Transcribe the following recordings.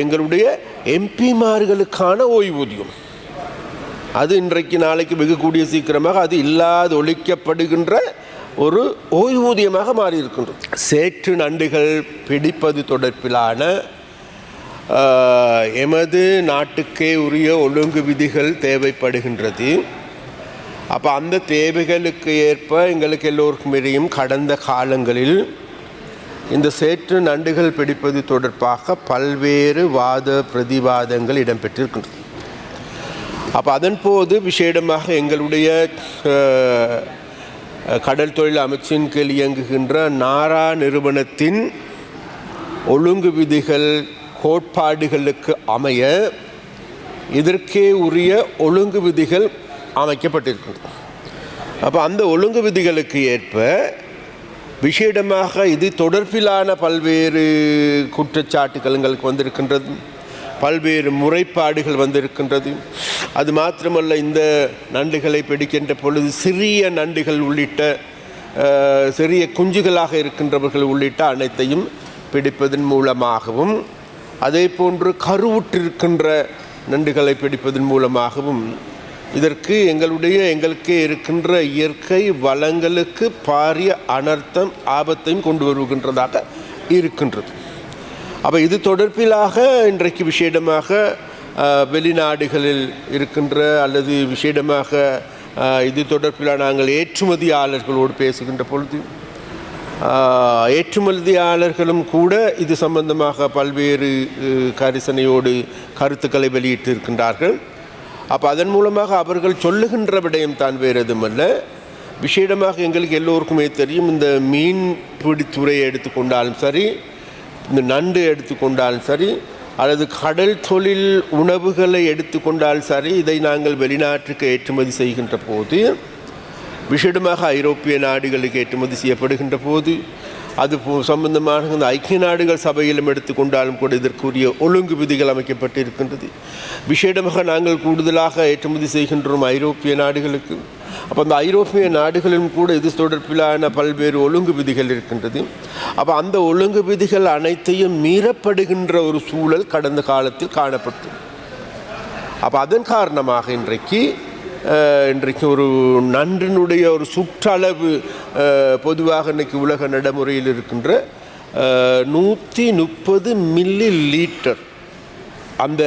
எங்களுடைய எம்பிமார்களுக்கான ஓய்வூதியம். அது இன்றைக்கு நாளைக்கு வெகு கூடிய சீக்கிரமாக அது இல்லாது ஒழிக்கப்படுகின்ற ஒரு ஓய்வூதியமாக மாறி இருக்கின்றது. சேற்று நண்டுகள் பிடிப்பது தொடர்பிலான எமது நாட்டுக்கே உரிய ஒழுங்கு விதிகள் தேவைப்படுகின்றது. அப்போ அந்த தேவைகளுக்கு ஏற்ப எங்களுக்கு எல்லோருக்கும் தெரியும், கடந்த காலங்களில் இந்த சேற்று நண்டுகள் பிடிப்பது தொடர்பாக பல்வேறு வாத பிரதிவாதங்கள் இடம்பெற்றிருக்கின்றன. அப்போ அதன் போது விசேடமாக எங்களுடைய கடல் தொழில் அமைச்சின் கீழ் இயங்குகின்ற நாரா நிறுவனத்தின் ஒழுங்கு விதிகள் கோட்பாடுகளுக்கு அமைய இதற்கே உரிய ஒழுங்கு விதிகள் அமைக்கப்பட்டிருக்கின்றன. அப்போ அந்த ஒழுங்கு விதிகளுக்கு ஏற்ப விசேடமாக இது தொடர்பிலான பல்வேறு குற்றச்சாட்டுகள் எங்களுக்கு வந்திருக்கின்றது, பல்வேறு முறைப்பாடுகள் வந்திருக்கின்றது. அது மாத்திரமல்ல, இந்த நண்டுகளை பிடிக்கின்ற பொழுது சிறிய நண்டுகள் உள்ளிட்ட சிறிய குஞ்சுகளாக இருக்கின்றவர்கள் உள்ளிட்ட அனைத்தையும் பிடிப்பதன் மூலமாகவும், அதே போன்று கருவுற்றிருக்கின்ற நண்டுகளை பிடிப்பதன் மூலமாகவும் இதற்கு எங்களுக்கே இருக்கின்ற இயற்கை வளங்களுக்கு பாரிய அனர்த்தம் ஆபத்தையும் கொண்டு வருகின்றதாக இருக்கின்றது. அப்போ இது தொடர்பிலாக இன்றைக்கு விசேடமாக வெளிநாடுகளில் இருக்கின்ற அல்லது விசேடமாக இது தொடர்பில் நாங்கள் ஏற்றுமதியாளர்களோடு பேசுகின்ற பொழுது ஏற்றுமதியாளர்களும் கூட இது சம்பந்தமாக பல்வேறு கரிசனையோடு கருத்துக்களை வெளியிட்டு இருக்கின்றார்கள். அப்போ அதன் மூலமாக அவர்கள் சொல்லுகின்ற விடயம் தான் வேறு எதுவுமல்ல. விசேடமாக எங்களுக்கு எல்லோருக்குமே தெரியும், இந்த மீன் பிடித்துறையை எடுத்துக்கொண்டாலும் சரி, இந்த நண்டு எடுத்துக்கொண்டாலும் சரி, அல்லது கடல் தொழில் உணவுகளை எடுத்துக்கொண்டால் சரி, இதை நாங்கள் வெளிநாட்டுக்கு ஏற்றுமதி செய்கின்ற போது, விசேடமாக ஐரோப்பிய நாடுகளுக்கு ஏற்றுமதி செய்யப்படுகின்ற போது, அது சம்பந்தமாக இந்த ஐக்கிய நாடுகள் சபையிலும் எடுத்துக்கொண்டாலும் கூட இதற்குரிய ஒழுங்கு விதிகள் அமைக்கப்பட்டிருக்கின்றது. விசேடமாக நாங்கள் கூடுதலாக ஏற்றுமதி செய்கின்றோம் ஐரோப்பிய நாடுகளுக்கு. அப்போ அந்த ஐரோப்பிய நாடுகளிலும் கூட இது தொடர்பிலான பல்வேறு ஒழுங்கு விதிகள் இருக்கின்றது. அப்போ அந்த ஒழுங்கு விதிகள் அனைத்தையும் மீறப்படுகின்ற ஒரு சூழல் கடந்த காலத்தில் காணப்பட்டது. அப்போ அதன் காரணமாக இன்றைக்கு ஒரு நன்றினுடைய ஒரு சுற்றளவு பொதுவாக இன்றைக்கு உலக நடைமுறையில் இருக்கின்ற 130 மில்லி லீட்டர், அந்த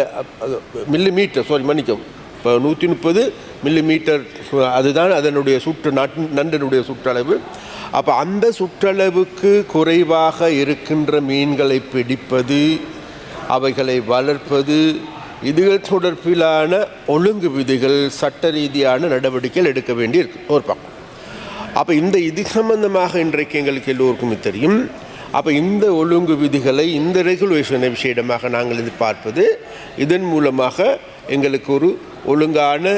மில்லிமீட்டர், மன்னிக்கவும், இப்போ 130 மில்லிமீட்டர் அதுதான் அதனுடைய நண்டினுடைய சுற்றளவு. அப்போ அந்த சுற்றளவுக்கு குறைவாக இருக்கின்ற மீன்களை பிடிப்பது, அவைகளை வளர்ப்பது, இதுகள் தொடர்பிலான ஒழுங்கு விதிகள், சட்ட ரீதியான நடவடிக்கைகள் எடுக்க வேண்டியிருக்கு ஒரு பக்கம். அப்போ இது சம்பந்தமாக இன்றைக்கு எங்களுக்கு எல்லோருக்குமே தெரியும். அப்போ இந்த ஒழுங்கு விதிகளை, இந்த ரெகுலேஷனை விஷயமாக நாங்கள் எதிர்பார்ப்பது, இதன் மூலமாக எங்களுக்கு ஒரு ஒழுங்கான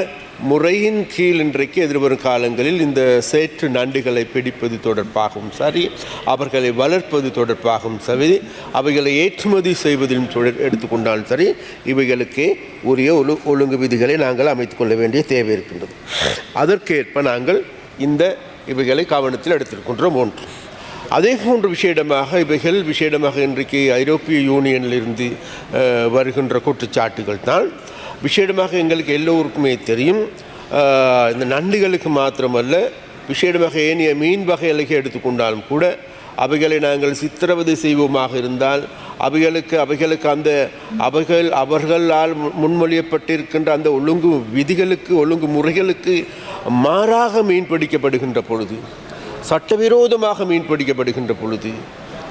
முறையின் கீழ் இன்றைக்கு எதிர்வரும் காலங்களில் இந்த சேற்று நண்டுகளை பிடிப்பது தொடர்பாகவும் சரி, அவர்களை வளர்ப்பது தொடர்பாகவும் சரி, அவைகளை ஏற்றுமதி செய்வதிலும் எடுத்துக்கொண்டாலும் சரி, இவைகளுக்கே உரிய ஒழுங்கு விதிகளை நாங்கள் அமைத்துக் கொள்ள வேண்டிய தேவை இருக்கின்றது. அதற்கேற்ப நாங்கள் இவைகளை கவனத்தில் எடுத்திருக்கின்றோம். ஒன்று, அதே போன்ற விசேடமாக இன்றைக்கு ஐரோப்பிய யூனியனிலிருந்து வருகின்ற குற்றச்சாட்டுகள் தான். விசேடமாக எங்களுக்கு எல்லோருக்குமே தெரியும், இந்த நண்டுகளுக்கு மாத்திரமல்ல, விசேடமாக ஏனைய மீன் வகைகளுக்கு எடுத்துக்கொண்டாலும் கூட அவைகளை நாங்கள் சித்திரவதை செய்வோமாக இருந்தால் அவர்களால் முன்மொழியப்பட்டிருக்கின்ற அந்த ஒழுங்கு விதிகளுக்கு, ஒழுங்கு முறைகளுக்கு மாறாக மீன் பிடிக்கப்படுகின்ற பொழுது, சட்டவிரோதமாக மீன் பிடிக்கப்படுகின்ற பொழுது,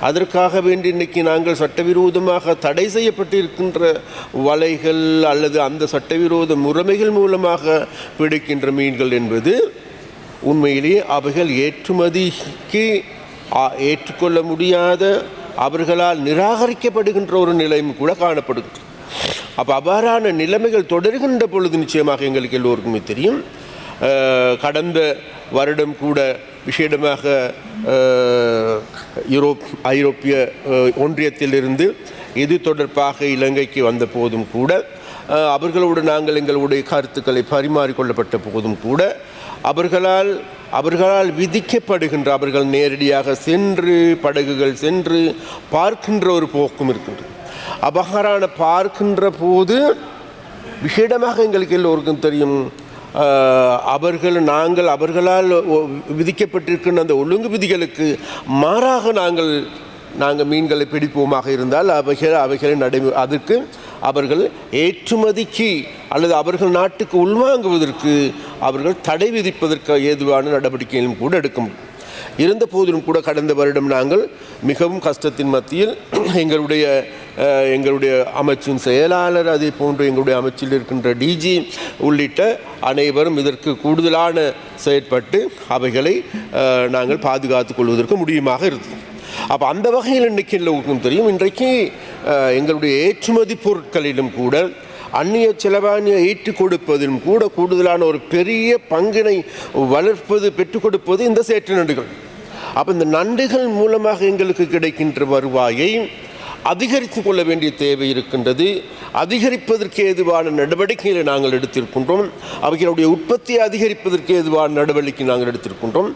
அதற்காக வேண்டி இன்றைக்கி நாங்கள் சட்டவிரோதமாக தடை செய்யப்பட்டிருக்கின்ற வலைகள் அல்லது அந்த சட்டவிரோத முறைமைகள் மூலமாக பிடிக்கின்ற மீன்கள் என்பது உண்மையிலேயே அவைகள் ஏற்றுமதிக்கு ஏற்றுக்கொள்ள முடியாத, அவர்களால் நிராகரிக்கப்படுகின்ற ஒரு நிலையும் கூட காணப்படுகிறது. அப்போ அவ்வாறான நிலைமைகள் தொடர்கின்ற பொழுது நிச்சயமாக எங்களுக்கு எல்லோருக்குமே தெரியும், கடந்த வருடம் கூட விசேடமாக ஐரோப்பிய ஒன்றியத்திலிருந்து இது தொடர்பாக இலங்கைக்கு வந்த போதும் கூட, அவர்களோடு நாங்கள் எங்களுடைய கருத்துக்களை பரிமாறிக்கொள்ளப்பட்ட போதும் கூட, அவர்களால் விதிக்கப்படுகின்ற, அவர்கள் நேரடியாக சென்று படகுகள் சென்று பார்க்கின்ற ஒரு போக்கும் இருக்கின்றது. அபகாரான பார்க்கின்ற போது விசேடமாக எங்களுக்கு எல்லோருக்கும் தெரியும், அவர்களால் விதிக்கப்பட்டிருக்கின்ற அந்த ஒழுங்கு விதிகளுக்கு மாறாக நாங்கள் மீன்களை பிடிப்போமாக இருந்தால் அவைகளை அதுக்கு அவர்கள் ஏற்றுமதிக்கு அல்லது அவர்கள் நாட்டுக்கு உள்வாங்குவதற்கு அவர்கள் தடை விதிப்பதற்கு ஏதுவான நடவடிக்கைகளும் கூட எடுக்க முடியும். இருந்த போதிலும் கூட கடந்த வருடம் நாங்கள் மிகவும் கஷ்டத்தின் மத்தியில் எங்களுடைய அமைச்சின் செயலாளர், அதே போன்று எங்களுடைய அமைச்சில் இருக்கின்ற டிஜி உள்ளிட்ட அனைவரும் இதற்கு கூடுதலான செயற்பட்டு அவைகளை நாங்கள் பாதுகாத்துக் கொள்வதற்கு முடியுமாக இருந்தது. அப்போ அந்த வகையில் இன்றைக்கு எல்லோருக்கும் தெரியும், இன்றைக்கு எங்களுடைய ஏற்றுமதி பொருட்களிலும் கூட அந்நிய செலவாணியை ஈட்டுக் கொடுப்பதிலும் கூட கூடுதலான ஒரு பெரிய பங்கினை பெற்றுக் கொடுப்பது இந்த சேற்று நண்டுகள். அப்போ இந்த நண்டுகள் மூலமாக எங்களுக்கு கிடைக்கின்ற வருவாயை அதிகரித்து கொள்ள வேண்டிய தேவை இருக்கின்றது. அதிகரிப்பதற்கு ஏதுவான நடவடிக்கைகளை நாங்கள் எடுத்திருக்கின்றோம். அவைகளுடைய உற்பத்தியை அதிகரிப்பதற்கு ஏதுவான நடவடிக்கை நாங்கள் எடுத்திருக்கின்றோம்.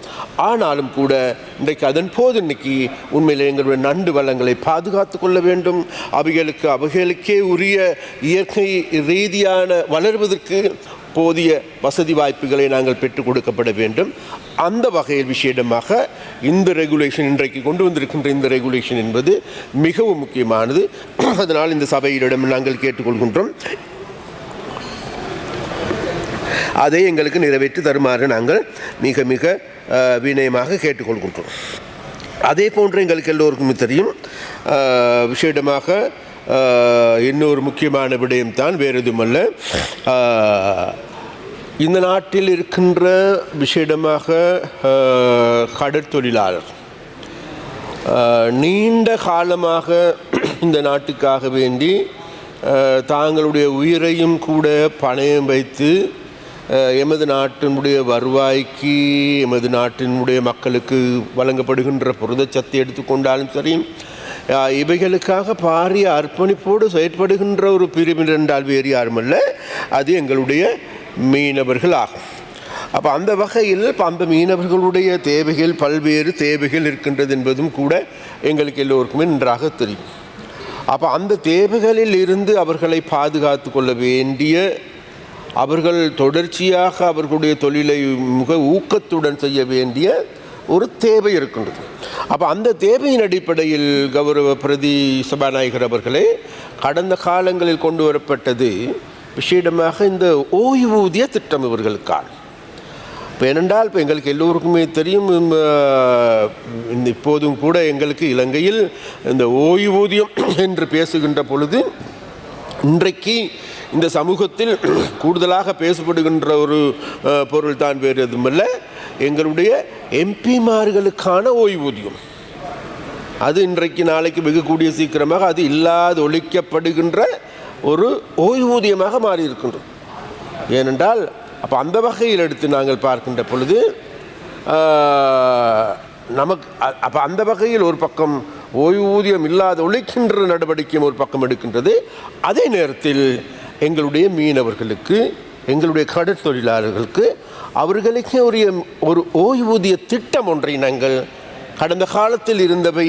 ஆனாலும் கூட இன்னைக்கு உண்மையில் எங்களுடைய நண்டு வளங்களை பாதுகாத்து கொள்ள வேண்டும். அவைகளுக்கே உரிய இயற்கை ரீதியான வளர்வதற்கு போதிய வசதி வாய்ப்புகளை நாங்கள் பெற்றுக் கொடுக்கப்பட வேண்டும். அந்த வகையில் விசேடமாக இந்த ரெகுலேஷன், இன்றைக்கு கொண்டு வந்திருக்கின்ற இந்த ரெகுலேஷன் என்பது மிகவும் முக்கியமானது. அதனால் இந்த சபையிடம் நாங்கள் கேட்டுக்கொள்கின்றோம், அதை எங்களுக்கு நிறைவேற்றி தருமாறு நாங்கள் மிக மிக வினயமாக கேட்டுக்கொள்கின்றோம். அதே போன்று எங்களுக்கு எல்லோருக்குமே தெரியும், விசேடமாக இன்னொரு முக்கியமான விடயம்தான், வேறு எதுவுமல்ல, இந்த நாட்டில் இருக்கின்ற விசேடமாக கடற்தொழிலாளர் நீண்ட காலமாக இந்த நாட்டுக்காக வேண்டி தாங்களுடைய உயிரையும் கூட பணயம் வைத்து எமது நாட்டினுடைய வருவாய்க்கு, எமது நாட்டினுடைய மக்களுக்கு வழங்கப்படுகின்ற புரதச்சத்தை எடுத்துக்கொண்டாலும் சரி, இவைகளுக்காக பாரிய அர்ப்பணிப்போடு செயற்படுகின்ற ஒரு பிரிவினர் என்றால் வேறு யாருமல்ல, அது எங்களுடைய மீனவர்கள் ஆகும். அப்போ அந்த வகையில் அந்த மீனவர்களுடைய தேவைகள், பல்வேறு தேவைகள் இருக்கின்றது என்பதும் கூட எங்களுக்கு எல்லோருக்குமே நன்றாக தெரியும். அப்போ அந்த தேவைகளில் இருந்து அவர்களை பாதுகாத்து கொள்ள வேண்டிய, அவர்கள் தொடர்ச்சியாக அவர்களுடைய தொழிலை மிக ஊக்கத்துடன் செய்ய வேண்டிய ஒரு தேவை இருக்கின்றது. அப்போ அந்த தேவையின் அடிப்படையில் கௌரவ பிரதி சபாநாயகர் அவர்களே, கடந்த காலங்களில் கொண்டு வரப்பட்டது விசேடமாக இந்த ஓய்வூதிய திட்டம் இவர்களுக்கான. இப்போ ஏனென்றால் இப்போ எங்களுக்கு எல்லோருக்குமே தெரியும், இப்போதும் கூட எங்களுக்கு இலங்கையில் இந்த ஓய்வூதியம் என்று பேசுகின்ற பொழுது இன்றைக்கு இந்த சமூகத்தில் கூடுதலாக பேசப்படுகின்ற ஒரு பொருள் தான் வேறு எதுவுமல்ல, எங்களுடைய எம்பிமார்களுக்கான ஓய்வூதியம். அது இன்றைக்கு நாளைக்கு வெகு கூடிய சீக்கிரமாக அது இல்லாது ஒழிக்கப்படுகின்ற ஒரு ஓய்வூதியமாக மாறி இருக்கின்றது. ஏனென்றால் அப்போ அந்த வகையில் எடுத்து நாங்கள் பார்க்கின்ற பொழுது அப்போ அந்த வகையில் ஒரு பக்கம் ஓய்வூதியம் இல்லாத ஒழிக்கின்ற நடவடிக்கையும் ஒரு பக்கம் எடுக்கின்றது. அதே நேரத்தில் எங்களுடைய மீனவர்களுக்கு, எங்களுடைய கடற்தொழிலாளர்களுக்கு அவர்களுக்கே ஒரு ஓய்வூதிய திட்டம் ஒன்றை நாங்கள் கடந்த காலத்தில் இருந்தவை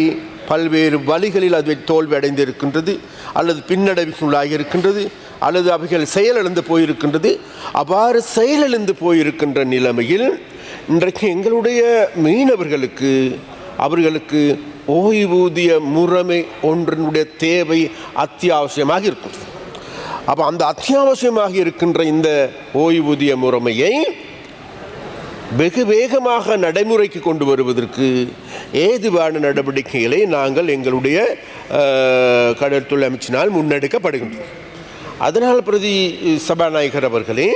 பல்வேறு வழிகளில் அது தோல்வி அடைந்திருக்கின்றது, அல்லது பின்னடைவுக்குள்ளாகி இருக்கின்றது, அல்லது அவைகள் செயலிழந்து போயிருக்கின்றது. அவ்வாறு செயலிழந்து போயிருக்கின்ற நிலைமையில் இன்றைக்கு எங்களுடைய மீனவர்களுக்கு அவர்களுக்கு ஓய்வூதிய முறைமை ஒன்றினுடைய தேவை அத்தியாவசியமாக இருக்கின்றது. அப்போ அந்த அத்தியாவசியமாக இருக்கின்ற இந்த ஓய்வூதிய முறைமையை வெகு வேகமாக நடைமுறைக்கு கொண்டு வருவதற்கு ஏதுவான நடவடிக்கைகளை நாங்கள் எங்களுடைய கடற்தொழில் அமைச்சினால் முன்னெடுக்கப்படுகின்றோம். அதனால் பிரதி சபாநாயகர் அவர்களே,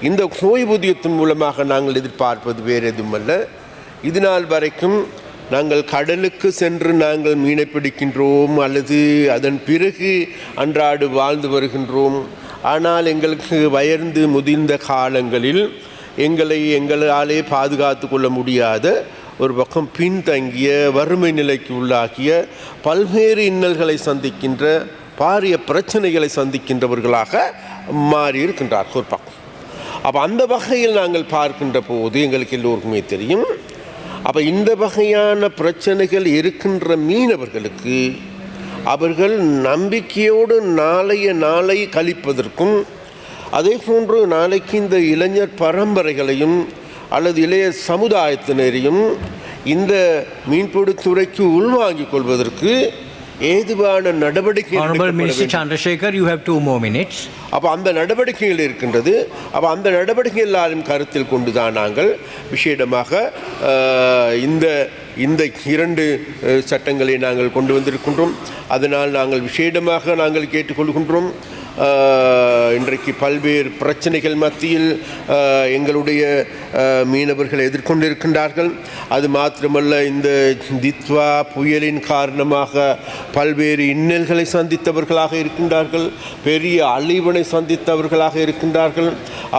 இந்த ஓய்வூதியத்தின் மூலமாக நாங்கள் எதிர்பார்ப்பது வேறு எதுவுமல்ல, இதுநாள் வரைக்கும் நாங்கள் கடலுக்கு சென்று நாங்கள் மீனை பிடிக்கின்றோம், அல்லது அதன் பிறகு அன்றாடு வாழ்ந்து வருகின்றோம். ஆனால் எங்களுக்கு வயர்ந்து முதிர்ந்த காலங்களில் எங்களாலே பாதுகாத்து கொள்ள முடியாத, ஒரு பக்கம் பின்தங்கிய வறுமை நிலைக்கு உள்ளாகிய, பல்வேறு இன்னல்களை சந்திக்கின்ற, பாரிய பிரச்சனைகளை சந்திக்கின்றவர்களாக மாறியிருக்கின்றார்கள் ஒரு பக்கம். அப்போ அந்த வகையில் நாங்கள் பார்க்கின்ற போது எங்களுக்கு எல்லோருக்குமே தெரியும், அப்போ இந்த வகையான பிரச்சனைகள் இருக்கின்ற மீனவர்களுக்கு அவர்கள் நம்பிக்கையோடு நாளை கழிப்பதற்கும், அதே போன்று நாளைக்கு இந்த இளைஞர் பரம்பரைகளையும் அல்லது இளைய சமுதாயத்தினரையும் இந்த மீன்பிடித்துறைக்கு உள்வாங்கிக் கொள்வதற்கு ஏதுவான நடவடிக்கை. Honorable Minister Chandrasekhar, you have 2 more minutes. அப்போ அந்த நடவடிக்கைகள் இருக்கின்றது. அப்போ அந்த நடவடிக்கை எல்லாரும் கருத்தில் கொண்டுதான் நாங்கள் விசேடமாக இந்த இந்த 2 சட்டங்களை நாங்கள் கொண்டு வந்திருக்கின்றோம். அதனால் நாங்கள் விசேடமாக நாங்கள் கேட்டுக்கொள்கின்றோம். இன்றைக்கு பல்வேறு பிரச்சனைகள் மத்தியில் எங்களுடைய மீனவர்கள் எதிர்கொண்டிருக்கின்றார்கள். அது மாத்திரமல்ல, இந்த தித்வா புயலின் காரணமாக பல்வேறு இன்னல்களை சந்தித்தவர்களாக இருக்கின்றார்கள், பெரிய அழிவினை சந்தித்தவர்களாக இருக்கின்றார்கள்.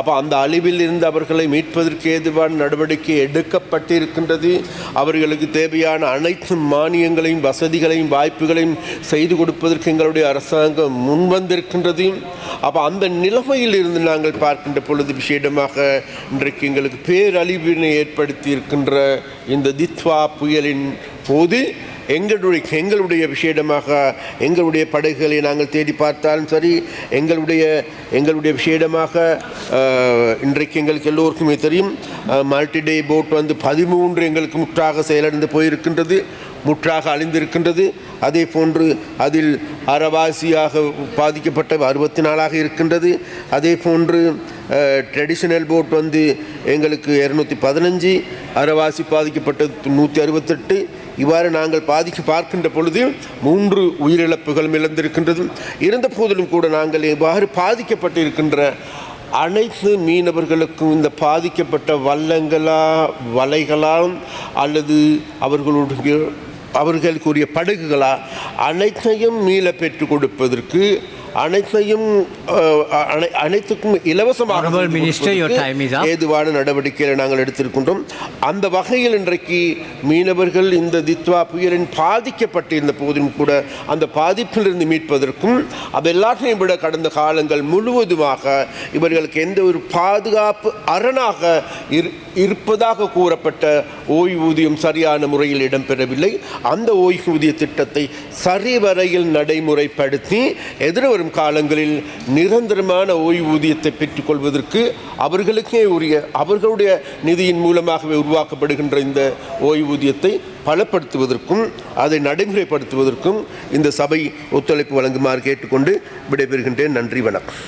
அப்போ அந்த அழிவில் இருந்து அவர்களை மீட்பதற்கு ஏதுவான நடவடிக்கை எடுக்கப்பட்டிருக்கின்றது. அவர்களுக்கு தேவையான அனைத்து மானியங்களையும் வசதிகளையும் வாய்ப்புகளையும் செய்து கொடுப்பதற்கு எங்களுடைய அரசாங்கம் முன்வந்திருக்கின்றது. அப்போ அந்த நிலைமையில் இருந்து நாங்கள் பார்க்கின்ற பொழுது விசேடமாக இன்றைக்கு எங்களுக்கு பேரழிவினை ஏற்படுத்தி இருக்கின்ற இந்த தித்வா புயலின் போது எங்களுடைய விசேடமாக எங்களுடைய படகுகளை நாங்கள் தேடி பார்த்தாலும் சரி, எங்களுடைய விசேடமாக இன்றைக்கு எங்களுக்கு எல்லோருக்குமே தெரியும், மல்டிடே போட் வந்து 13 எங்களுக்கு முற்றாக செயலிழந்து போயிருக்கின்றது, முற்றாக அழிந்திருக்கின்றது. அதே போன்று அதில் அறவாசியாக பாதிக்கப்பட்ட 64 இருக்கின்றது. அதே போன்று ட்ரெடிஷனல் போட் வந்து எங்களுக்கு 215, அறவாசி பாதிக்கப்பட்டது 168. இவ்வாறு நாங்கள் பார்க்கின்ற பொழுது 3 உயிரிழப்புகளும் இழந்திருக்கின்றது. இருந்த போதிலும் கூட நாங்கள் இவ்வாறு பாதிக்கப்பட்டிருக்கின்ற அனைத்து மீனவர்களுக்கும் இந்த பாதிக்கப்பட்ட வலைகளால் அல்லது அவர்களுக்குரிய படகுகளா அனைத்தையும் மீள பெற்றுக் கொடுப்பதற்கு அனைத்துக்கும் இலவசமாக ஏதுவான நடவடிக்கைகளை நாங்கள் எடுத்திருக்கின்றோம். அந்த வகையில் இன்றைக்கு மீனவர்கள் இந்த தித்வா புயலின் பாதிக்கப்பட்டிருந்த போதிலும் கூட அந்த பாதிப்பிலிருந்து மீட்பதற்கும் அதெல்லாத்தையும் விட கடந்த காலங்கள் முழுவதுமாக இவர்களுக்கு எந்த ஒரு பாதுகாப்பு அரணாக இருப்பதாக கூறப்பட்ட ஓய்வூதியம் சரியான முறையில் இடம்பெறவில்லை. அந்த ஓய்வூதிய திட்டத்தை சரிவரையில் நடைமுறைப்படுத்தி எதிர்வரும் காலங்களில் நிரந்தரமான ஓய்வூதியத்தை பெற்றுக்கொள்வதற்கு அவர்களுடைய நிதியின் மூலமாகவே உருவாக்கப்படுகின்ற இந்த ஓய்வூதியத்தை பலப்படுத்துவதற்கும் அதை நடைமுறைப்படுத்துவதற்கும் இந்த சபை ஒத்துழைப்பு வழங்குமாறு கேட்டுக்கொண்டு விடைபெறுகின்றேன். நன்றி, வணக்கம்.